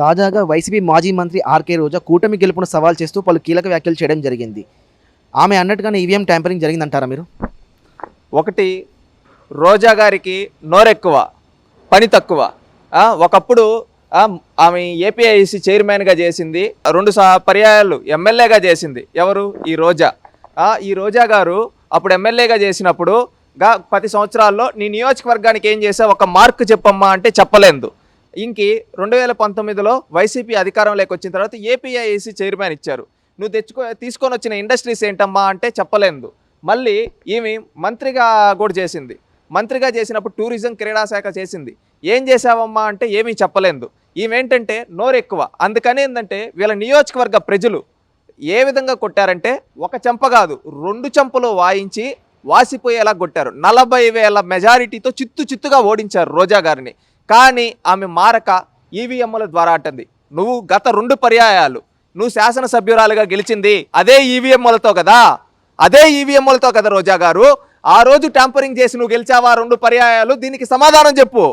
తాజాగా వైసీపీ మాజీ మంత్రి ఆర్కే రోజా కూటమి గెలుపును సవాల్ చేస్తూ పలు కీలక వ్యాఖ్యలు చేయడం జరిగింది. ఆమె అన్నట్టుగానే ఈవీఎం ట్యాంపరింగ్ జరిగిందంటారా మీరు? ఒకటి, రోజా గారికి నోరెక్కువ, పని తక్కువ. ఒకప్పుడు ఆమె ఏపీఐసి చైర్మన్గా చేసింది, 2 పర్యాయాలు ఎమ్మెల్యేగా చేసింది. ఎవరు? ఈ రోజా. ఈ రోజా గారు అప్పుడు ఎమ్మెల్యేగా చేసినప్పుడు 10 సంవత్సరాల్లో నీ నియోజకవర్గానికి ఏం చేసావు, ఒక మార్కు చెప్పమ్మా అంటే చెప్పలేదు. ఇంకి 2019లో వైసీపీ అధికారంలోకి వచ్చిన తర్వాత ఏపీఐసి చైర్మన్ ఇచ్చారు. నువ్వు తీసుకొని వచ్చిన ఇండస్ట్రీస్ ఏంటమ్మా అంటే చెప్పలేదు. మళ్ళీ ఈమె మంత్రిగా కూడా చేసింది. మంత్రిగా చేసినప్పుడు టూరిజం క్రీడా శాఖ చేసింది. ఏం చేసావమ్మా అంటే ఏమీ చెప్పలేదు. ఈమెంటంటే నోరెక్కువ. అందుకని ఏంటంటే వీళ్ళ నియోజకవర్గ ప్రజలు ఏ విధంగా కొట్టారంటే ఒక చెంప కాదు 2 చెంపలు వాయించి వాసిపోయేలా కొట్టారు. 40,000 మెజారిటీతో చిత్తుగా ఓడించారు రోజా గారిని. కానీ ఆమె మారక ఈవీఎంల ద్వారా అంటుంది. నువ్వు గత 2 పర్యాయాలు నువ్వు శాసనసభ్యురాలుగా గెలిచింది అదే ఈవీఎంలతో కదా, రోజా గారు. ఆ రోజు ట్యాంపరింగ్ చేసి నువ్వు గెలిచావా 2 పర్యాయాలు? దీనికి సమాధానం చెప్పు.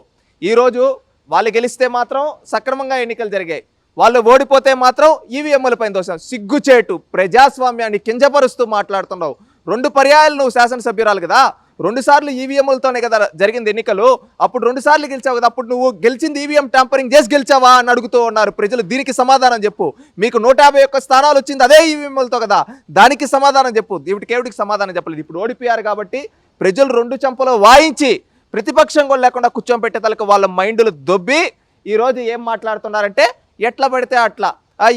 ఈరోజు వాళ్ళు గెలిస్తే మాత్రం సక్రమంగా ఎన్నికలు జరిగాయి, వాళ్ళు ఓడిపోతే మాత్రం ఈవీఎంల పైన దోషం. సిగ్గుచేటు, ప్రజాస్వామ్యాన్ని కించపరుస్తూ మాట్లాడుతున్నావు. 2 పర్యాయాలు నువ్వు శాసనసభ్యురాలు కదా, 2 సార్లు ఈవీఎంలతోనే కదా జరిగింది ఎన్నికలు. అప్పుడు 2 సార్లు గెలిచావు కదా, అప్పుడు నువ్వు గెలిచింది ఈవీఎం ట్యాంపరింగ్ చేసి గెలిచావా అని అడుగుతూ ఉన్నారు ప్రజలు. దీనికి సమాధానం చెప్పు. మీకు 151 స్థానాలు వచ్చింది అదే ఈవీఎంలతో కదా, దానికి సమాధానం చెప్పు. దేవుడికి సమాధానం చెప్పలేదు. ఇప్పుడు ఓడిపోయారు కాబట్టి ప్రజలు 2 చెంపలు వాయించి ప్రతిపక్షం కూడా లేకుండా కూర్చోబెట్టేతలకు వాళ్ళ మైండ్లు దొబ్బి ఈరోజు ఏం మాట్లాడుతున్నారంటే ఎట్లా పడితే అట్లా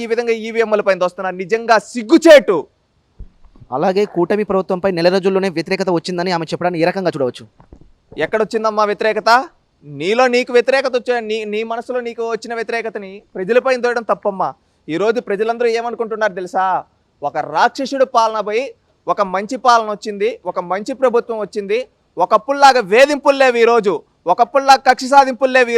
ఈ విధంగా ఈవీఎంల పైన వస్తున్నారు. నిజంగా సిగ్గుచేటు. అలాగే కూటమి ప్రభుత్వంపై నెల రోజుల్లోనే వ్యతిరేకత వచ్చిందని ఆమె చెప్పడాన్ని ఏ రకంగా చూడవచ్చు? ఎక్కడొచ్చిందమ్మా వ్యతిరేకత? నీకు వ్యతిరేకత వచ్చా, నీ మనసులో నీకు వచ్చిన వ్యతిరేకతని ప్రజలపైన తోయడం తప్పమ్మా. ఈరోజు ప్రజలందరూ ఏమనుకుంటున్నారు తెలుసా? ఒక రాక్షసుడు పాలన పోయి ఒక మంచి పాలన వచ్చింది, ఒక మంచి ప్రభుత్వం వచ్చింది. ఒకప్పుడులాగా వేధింపులు లేవు ఈరోజు, ఒకప్పుడులాగా కక్ష సాధింపులు లేవు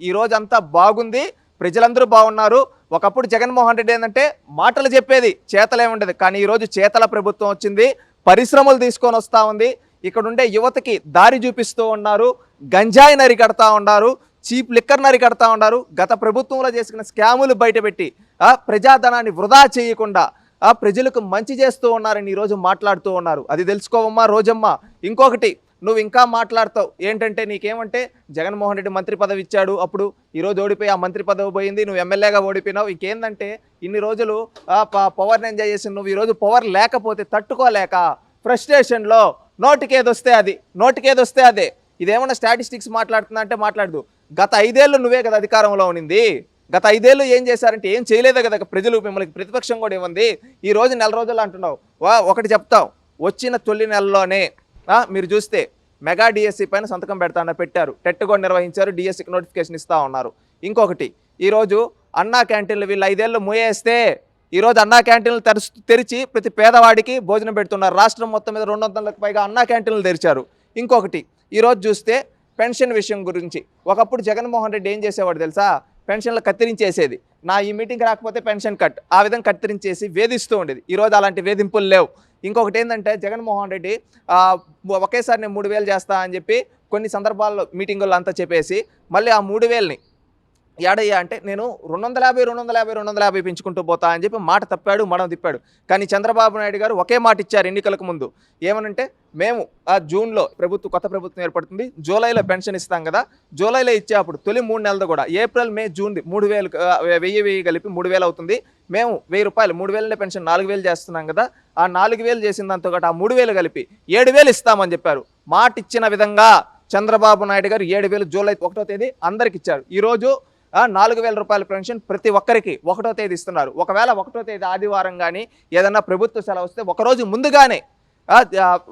ఈరోజు అంతా బాగుంది, ప్రజలందరూ బాగున్నారు. ఒకప్పుడు జగన్మోహన్ రెడ్డి ఏంటంటే మాటలు చెప్పేది, చేతలే ఉండేది. కానీ ఈరోజు చేతల ప్రభుత్వం వచ్చింది, పరిశ్రమలు తీసుకొని వస్తూ ఉంది. ఇక్కడ ఉండే యువతకి దారి చూపిస్తూ ఉన్నారు, గంజాయి నరికడతా ఉన్నారు, చీప్ లిక్కర్ నరికడతా ఉన్నారు. గత ప్రభుత్వంలో చేసుకున్న స్కాములు బయటపెట్టి ప్రజాధనాన్ని వృధా చేయకుండా ప్రజలకు మంచి చేస్తూ ఉన్నారని ఈరోజు మాట్లాడుతూ ఉన్నారు. అది తెలుసుకోవమ్మా రోజమ్మ. ఇంకొకటి, నువ్వు ఇంకా మాట్లాడతావు ఏంటంటే, నీకేమంటే జగన్మోహన్ రెడ్డి మంత్రి పదవి ఇచ్చాడు, అప్పుడు ఈరోజు ఓడిపోయి ఆ మంత్రి పదవి పోయింది, నువ్వు ఎమ్మెల్యేగా ఓడిపోయినావు. ఇంకేందంటే ఇన్ని రోజులు పవర్ని ఎంజాయ్ చేసి నువ్వు ఈరోజు పవర్ లేకపోతే తట్టుకోలేక ఫ్రస్ట్రేషన్లో నోటికేదొస్తే అదే. ఇదేమన్నా స్టాటిస్టిక్స్ మాట్లాడుతున్నా అంటే మాట్లాడదు. గత 5 ఏళ్ళు నువ్వే కదా అధికారంలో ఉన్నింది. గత 5 ఏళ్ళు ఏం చేశారంటే ఏం చేయలేదే కదా ప్రజలు, మిమ్మల్ని ప్రతిపక్షం కూడా ఇవ్వండి. ఈ రోజు నెల రోజులు అంటున్నావు. ఒకటి చెప్తావు, వచ్చిన తొలి నెలలోనే మీరు చూస్తే మెగా డిఎస్సి పైన సంతకం పెట్టారు, టెట్ కూడా నిర్వహించారు, డిఎస్సికి నోటిఫికేషన్ ఇస్తూ ఉన్నారు. ఇంకొకటి, ఈరోజు అన్నా క్యాంటీన్లు వీళ్ళు 5 ఏళ్ళు మూయేస్తే ఈరోజు అన్నా క్యాంటీన్లు తెరిచి ప్రతి పేదవాడికి భోజనం పెడుతున్నారు. రాష్ట్రం మొత్తం మీద 200లకు పైగా అన్నా క్యాంటీన్లు తెరిచారు. ఇంకొకటి, ఈరోజు చూస్తే పెన్షన్ విషయం గురించి ఒకప్పుడు జగన్మోహన్ రెడ్డి ఏం చేసేవాడు తెలుసా? పెన్షన్లు కత్తిరించేసేది. ఈ మీటింగ్ రాకపోతే పెన్షన్ కట్, ఆ విధంగా కత్తిరించేసి వేధిస్తూ ఉండేది. ఈరోజు అలాంటి వేధింపులు లేవు. ఇంకొకటి ఏంటంటే జగన్మోహన్ రెడ్డి ఒకేసారి నేను 3,000 చేస్తా అని చెప్పి కొన్ని సందర్భాల్లో మీటింగుల్లో అంతా చెప్పేసి మళ్ళీ ఆ 3,000ని ఏడయ్యా అంటే నేను 250 పెంచుకుంటూ పోతా అని చెప్పి మాట తప్పాడు, మడం తిప్పాడు. కానీ చంద్రబాబు నాయుడు గారు ఒకే మాట ఇచ్చారు ఎన్నికలకు ముందు. ఏమనంటే మేము జూన్లో కొత్త ప్రభుత్వం ఏర్పడుతుంది, జూలైలో పెన్షన్ ఇస్తాం కదా, జూలైలో ఇచ్చే అప్పుడు తొలి 3 నెలలు కూడా ఏప్రిల్ మే జూన్ 3,000 కలిపి 3,000 అవుతుంది. మేము 1,000 రూపాయలు 3,000 పెన్షన్ 4,000 చేస్తున్నాం కదా, ఆ 4,000 చేసిన దాంతో ఆ 3,000 కలిపి 7,000 ఇస్తామని చెప్పారు. మాట ఇచ్చిన విధంగా చంద్రబాబు నాయుడు గారు 7,000 జూలై 1వ తేదీ అందరికి ఇచ్చారు. ఈరోజు 4,000 రూపాయల పెన్షన్ ప్రతి ఒక్కరికి 1వ తేదీ ఇస్తున్నారు. ఒకవేళ 1వ తేదీ ఆదివారం కానీ ఏదన్నా ప్రభుత్వ సెలవు వస్తే ఒకరోజు ముందుగానే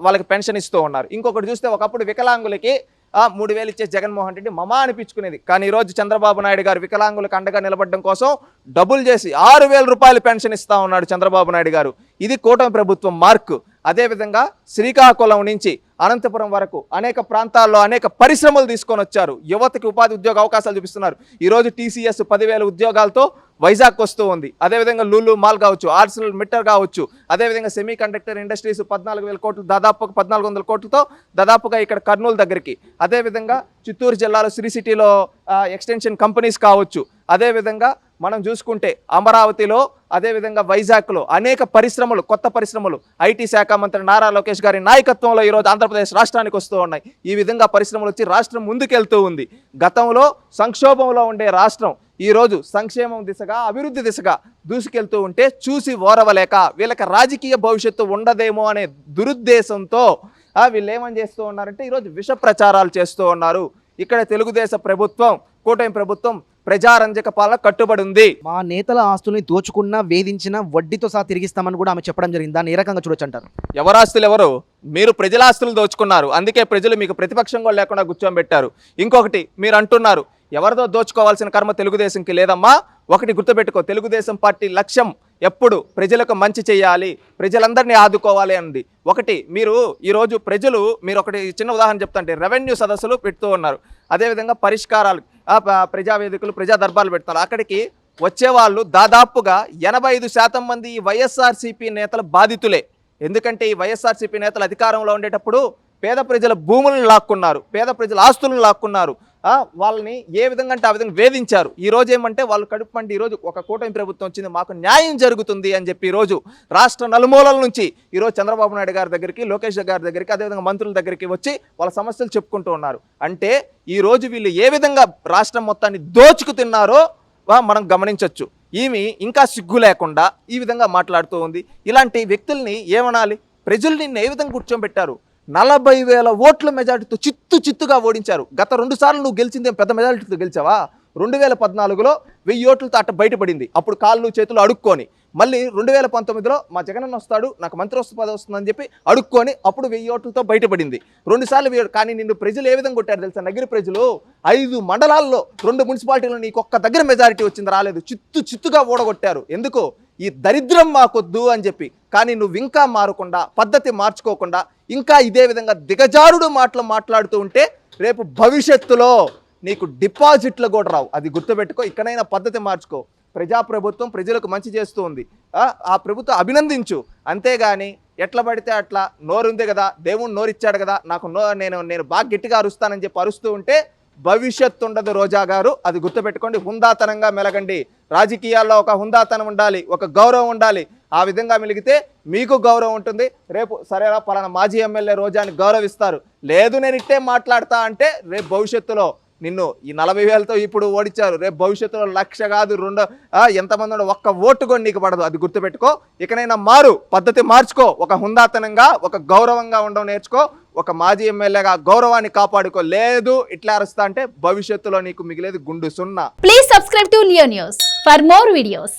వాళ్ళకి పెన్షన్ ఇస్తూ ఉన్నారు. ఇంకొకటి చూస్తే ఒకప్పుడు వికలాంగులకి 3,000 ఇచ్చే జగన్మోహన్ రెడ్డి మమా అనిపించుకునేది. కానీ ఈరోజు చంద్రబాబు నాయుడు గారు వికలాంగులకు అండగా నిలబడడం కోసం డబుల్ చేసి 6,000 రూపాయలు పెన్షన్ ఇస్తా ఉన్నాడు చంద్రబాబు నాయుడు గారు. ఇది కూటమి ప్రభుత్వం మార్కు. అదేవిధంగా శ్రీకాకుళం నుంచి అనంతపురం వరకు అనేక ప్రాంతాల్లో అనేక పరిశ్రమలు తీసుకొని వచ్చారు. యువతకి ఉపాధి ఉద్యోగ అవకాశాలు చూపిస్తున్నారు. ఈరోజు టీసీఎస్ 10,000 ఉద్యోగాలతో వైజాగ్ వస్తూ ఉంది. అదేవిధంగా లూలు మాల్ కావచ్చు, ఆర్సిల్ మిట్టర్ కావచ్చు, అదేవిధంగా సెమీ కండక్టర్ ఇండస్ట్రీస్ 14,000 కోట్లు, దాదాపు 1,400 కోట్లతో దాదాపుగా ఇక్కడ కర్నూలు దగ్గరికి, అదేవిధంగా చిత్తూరు జిల్లాలో శ్రీ సిటీలో ఎక్స్టెన్షన్ కంపెనీస్ కావచ్చు, అదేవిధంగా మనం చూసుకుంటే అమరావతిలో అదేవిధంగా వైజాగ్లో అనేక పరిశ్రమలు, కొత్త పరిశ్రమలు ఐటీ శాఖ మంత్రి నారా లోకేష్ గారి నాయకత్వంలో ఈరోజు ఆంధ్రప్రదేశ్ రాష్ట్రానికి వస్తూ ఉన్నాయి. ఈ విధంగా పరిశ్రమలు వచ్చి రాష్ట్రం ముందుకెళ్తూ ఉంది. గతంలో సంక్షోభంలో ఉండే రాష్ట్రం ఈరోజు సంక్షేమం దిశగా, అభివృద్ధి దిశగా దూసుకెళ్తూ ఉంటే చూసి ఓరవలేక వీళ్ళకి రాజకీయ భవిష్యత్తు ఉండదేమో అనే దురుద్దేశంతో వీళ్ళు ఏమని చేస్తూ ఉన్నారంటే ఈరోజు విష ప్రచారాలు చేస్తూ ఉన్నారు. ఇక్కడ తెలుగుదేశం ప్రభుత్వం, కూటమి ప్రభుత్వం ప్రజారంజక పాలన కట్టుబడి ఉంది. మా నేతల ఆస్తుల్ని దోచుకున్న, వేధించిన, వడ్డీతో సహా తిరిగిస్తామని కూడా ఆమె చెప్పడం జరిగింది. దాన్ని ఏ రకంగా చూడొచ్చు అంటారు? ఎవరాస్తులు ఎవరు? మీరు ప్రజల ఆస్తులు దోచుకున్నారు. అందుకే ప్రజలు మీకు ప్రతిపక్షం కూడా లేకుండా కూర్చోబెట్టారు. ఇంకొకటి మీరు అంటున్నారు ఎవరితో దోచుకోవాల్సిన కర్మ తెలుగుదేశంకి లేదమ్మా. ఒకటి గుర్తుపెట్టుకో, తెలుగుదేశం పార్టీ లక్ష్యం ఎప్పుడు ప్రజలకు మంచి చేయాలి, ప్రజలందరినీ ఆదుకోవాలి అన్నది. ఒకటి మీరు ఈరోజు ప్రజలు, మీరు ఒకటి చిన్న ఉదాహరణ చెప్తాంటే రెవెన్యూ సదస్సులు పెడుతూ ఉన్నారు, అదేవిధంగా పరిష్కారాలు, ప్రజావేదికలు, ప్రజా దర్బార్లు పెడుతున్నారు. అక్కడికి వచ్చేవాళ్ళు దాదాపుగా 85% మంది ఈ వైఎస్ఆర్సీపీ నేతల బాధితులే. ఎందుకంటే ఈ వైఎస్ఆర్సీపీ నేతలు అధికారంలో ఉండేటప్పుడు పేద ప్రజల భూములను లాక్కున్నారు, పేద ప్రజల ఆస్తులను లాక్కున్నారు, వాళ్ళని ఏ విధంగా అంటే ఆ విధంగా వేధించారు. ఈ రోజు ఏమంటే వాళ్ళు కడుపు పండి ఈరోజు ఒక కూటమి ప్రభుత్వం వచ్చింది, మాకు న్యాయం జరుగుతుంది అని చెప్పి ఈరోజు రాష్ట్ర నలుమూలల నుంచి ఈరోజు చంద్రబాబు నాయుడు గారి దగ్గరికి, లోకేష్ గారి దగ్గరికి, అదేవిధంగా మంత్రుల దగ్గరికి వచ్చి వాళ్ళ సమస్యలు చెప్పుకుంటూ ఉన్నారు. అంటే ఈరోజు వీళ్ళు ఏ విధంగా రాష్ట్రం మొత్తాన్ని దోచుకు తిన్నారో మనం గమనించవచ్చు. ఈమె ఇంకా సిగ్గు లేకుండా ఈ విధంగా మాట్లాడుతూ ఉంది. ఇలాంటి వ్యక్తుల్ని ఏమనాలి? ప్రజలు నిన్ను ఏ విధంగా కూర్చోబెట్టారు? 40,000 ఓట్ల మెజారిటీతో చిత్తుగా ఓడించారు. గత 2 సార్లు నువ్వు గెలిచింది పెద్ద మెజారిటీతో గెలిచావా? 2014లో 1000 ఓట్లతో అట్ట బయటపడింది. అప్పుడు కాళ్ళు చేతులు అడుక్కొని, మళ్ళీ 2019లో మా జగనన్న వస్తాడు, నాకు మంత్రి పదవి వస్తుందని చెప్పి అడుక్కొని అప్పుడు 1000 ఓట్లతో బయటపడింది. 2 సార్లు. కానీ నిన్ను ప్రజలు ఏ విధంగా కొట్టారు తెలుసా? నగిరి ప్రజలు 5 మండలాల్లో 2 మున్సిపాలిటీలో నీకు ఒక్క దగ్గర మెజారిటీ వచ్చింది, రాలేదు. చిత్తుగా ఓడగొట్టారు. ఎందుకు? ఈ దరిద్రం మాకొద్దు అని చెప్పి. కానీ నువ్వు ఇంకా మారకుండా, పద్ధతి మార్చుకోకుండా ఇంకా ఇదే విధంగా దిగజారుడు మాటలు మాట్లాడుతూ ఉంటే రేపు భవిష్యత్తులో నీకు డిపాజిట్లు కూడా రావు. అది గుర్తుపెట్టుకో. ఇక్కడైనా పద్ధతి మార్చుకో. ప్రజాప్రభుత్వం ప్రజలకు మంచి చేస్తూ ఉంది, ఆ ప్రభుత్వం అభినందించు. అంతేగాని ఎట్లా పడితే అట్లా, నోరుంది కదా, దేవుడు నోరిచ్చాడు కదా, నాకు నేను బాగా గట్టిగా అరుస్తానని చెప్పి అరుస్తూ ఉంటే భవిష్యత్తు ఉండదు రోజా గారు. అది గుర్తుపెట్టుకోండి. హుందాతనంగా మెలగండి. రాజకీయాల్లో ఒక హుందాతనం ఉండాలి, ఒక గౌరవం ఉండాలి. ఆ విధంగా మెలిగితే మీకు గౌరవం ఉంటుంది. రేపు సరేనా పలానా మాజీ ఎమ్మెల్యే రోజాని గౌరవిస్తారు. లేదు నేను ఇట్టే మాట్లాడతా అంటే రేపు భవిష్యత్తులో నిన్ను ఈ 40,000తో ఇప్పుడు ఓడించారు, రేపు భవిష్యత్తులో 1,00,000 కాదు 2 ఎంతమంది ఉండో ఒక్క ఓటు కూడా నీకు పడదు. అది గుర్తుపెట్టుకో. ఇకనైనా మారు, పద్ధతి మార్చుకో. ఒక హుందాతనంగా, ఒక గౌరవంగా ఉండడం నేర్చుకో. ఒక మాజీ ఎమ్మెల్యేగా గౌరవాన్ని కాపాడుకో. లేదు ఇట్లా అరుస్తా అంటే భవిష్యత్తులో నీకు మిగిలేది గుండు సున్నా. Please subscribe to Leo news for more videos.